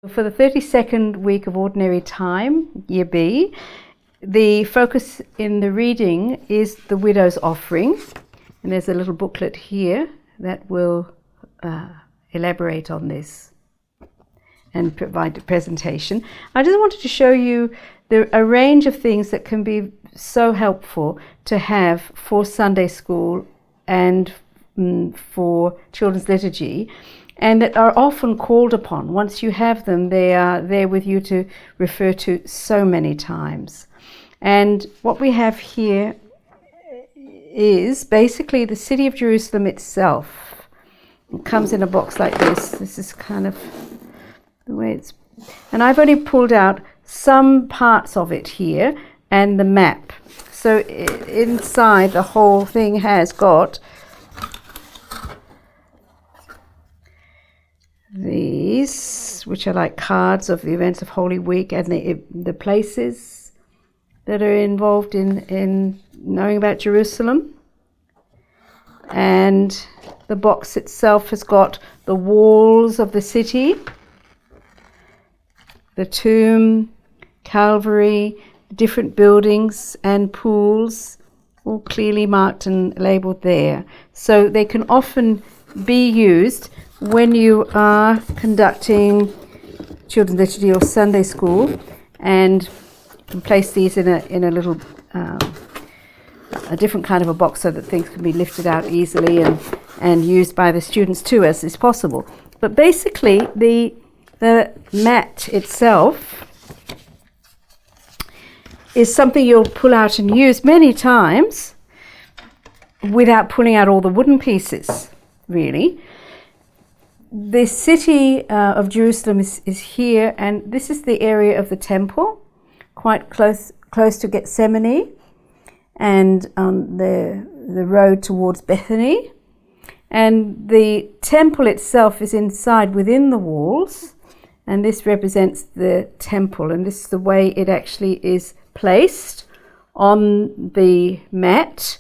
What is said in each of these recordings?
For the 32nd week of Ordinary Time, Year B, the focus in the reading is the widow's offering. And there's a little booklet here that will elaborate on this and provide a presentation. I just wanted to show you a range of things that can be so helpful to have for Sunday school and for children's liturgy, and that are often called upon. Once you have them, they are there with you to refer to so many times. And what we have here is basically the city of Jerusalem itself. It comes in a box like this. This is kind of the way it's... And I've only pulled out some parts of it here and the map. So inside the whole thing has got these, which are like cards of the events of Holy Week and the places that are involved in knowing about Jerusalem. And the box itself has got the walls of the city, the tomb, Calvary, different buildings and pools, all clearly marked and labelled there. So they can often be used when you are conducting children's liturgy or Sunday school, and you can place these in a little a different kind of a box so that things can be lifted out easily and used by the students too, as is possible. But basically the mat itself is something you'll pull out and use many times without pulling out all the wooden pieces, really. The city of Jerusalem is here, and this is the area of the temple, quite close to Gethsemane, and on the road towards Bethany. And the temple itself is inside within the walls, and this represents the temple, and this is the way it actually is placed on the mat.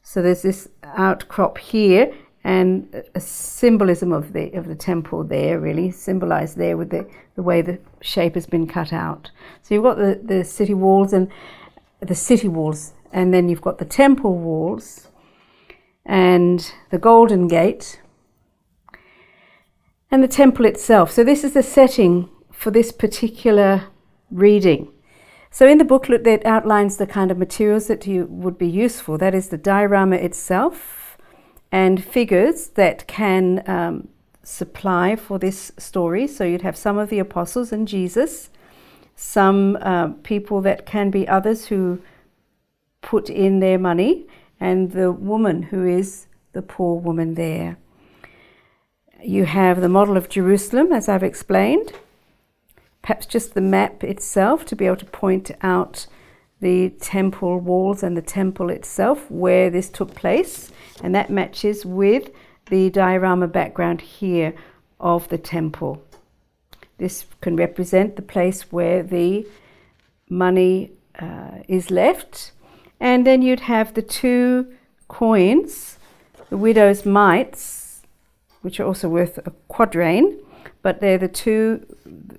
So there's this outcrop here, and a symbolism of the temple there, really symbolized there with the way the shape has been cut out. So you've got the city walls and then you've got the temple walls and the Golden Gate and the temple itself. So this is the setting for this particular reading. So in the booklet that outlines the kind of materials that would be useful, that is the diorama itself, and figures that can supply for this story. So you'd have some of the apostles and Jesus, some people that can be others who put in their money, and the woman who is the poor woman there. You have the model of Jerusalem, as I've explained, perhaps just the map itself to be able to point out the temple walls and the temple itself where this took place, and that matches with the diorama background here of the temple. This can represent the place where the money is left, and then you'd have the two coins, the widow's mites, which are also worth a quadrain, but they're the two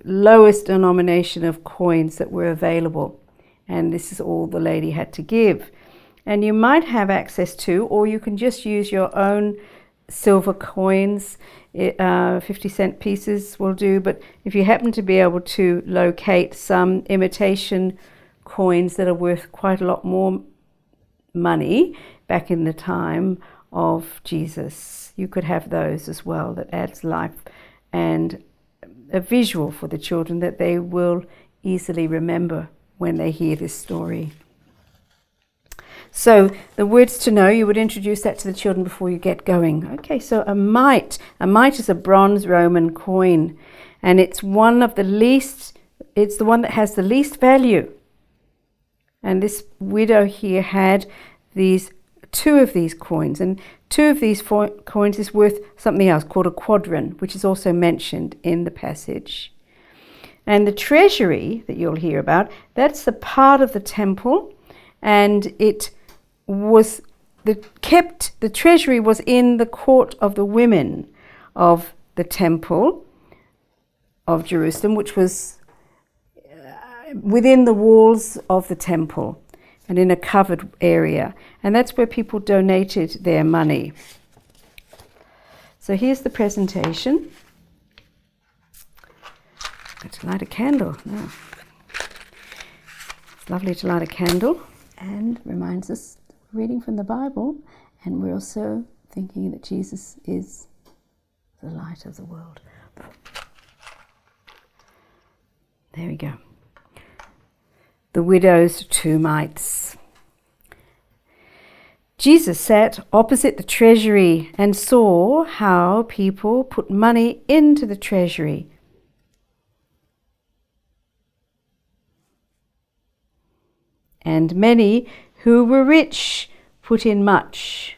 lowest denomination of coins that were available. And this is all the lady had to give. And you might have access to, or you can just use your own silver coins, 50-cent pieces will do. But if you happen to be able to locate some imitation coins that are worth quite a lot more money back in the time of Jesus, you could have those as well. That adds life and a visual for the children that they will easily remember when they hear this story. So the words to know, you would introduce that to the children before you get going. Okay, so a mite is a bronze Roman coin, and it's the one that has the least value. And this widow here had two of these coins, and two of these coins is worth something else called a quadran, which is also mentioned in the passage. And the treasury that you'll hear about, that's a part of the temple, and the treasury was in the court of the women of the temple of Jerusalem, which was within the walls of the temple and in a covered area. And that's where people donated their money. So here's the presentation. Got to light a candle. No. It's lovely to light a candle and reminds us reading from the Bible, and we're also thinking that Jesus is the light of the world. There we go. The widow's two mites. Jesus sat opposite the treasury and saw how people put money into the treasury. And many who were rich put in much.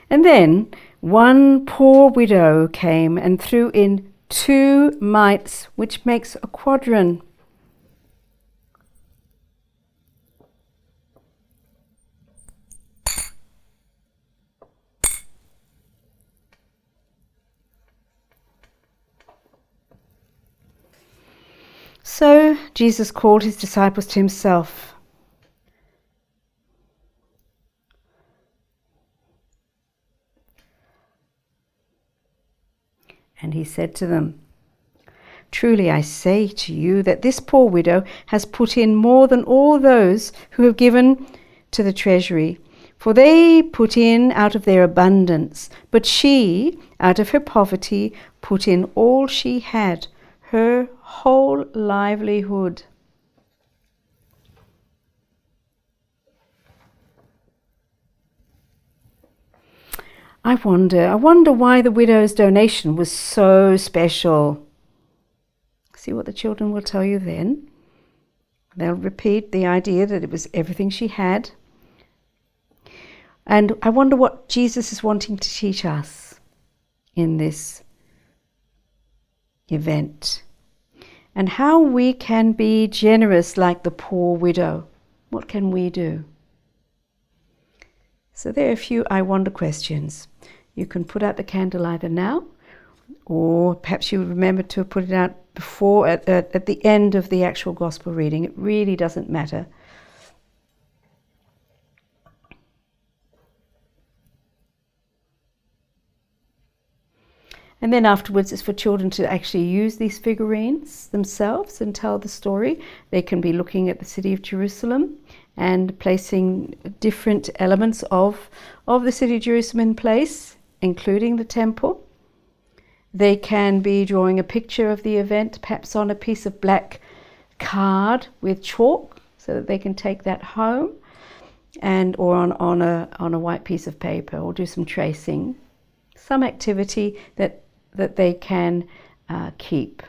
And then one poor widow came and threw in 2 mites, which makes a quadrant. So Jesus called his disciples to himself. And he said to them, "Truly I say to you that this poor widow has put in more than all those who have given to the treasury. For they put in out of their abundance, but she, out of her poverty, put in all she had, her whole livelihood." I wonder why the widow's donation was so special. See what the children will tell you then. They'll repeat the idea that it was everything she had. And I wonder what Jesus is wanting to teach us in this event. And how we can be generous like the poor widow. What can we do? So there are a few I wonder questions. You can put out the candle either now, or perhaps you remember to put it out before, at the end of the actual gospel reading. It really doesn't matter. And then afterwards it's for children to actually use these figurines themselves and tell the story. They can be looking at the city of Jerusalem and placing different elements of the city of Jerusalem in place, including the temple. They can be drawing a picture of the event, perhaps on a piece of black card with chalk, so that they can take that home, or on a white piece of paper, or do some tracing, some activity that they can keep.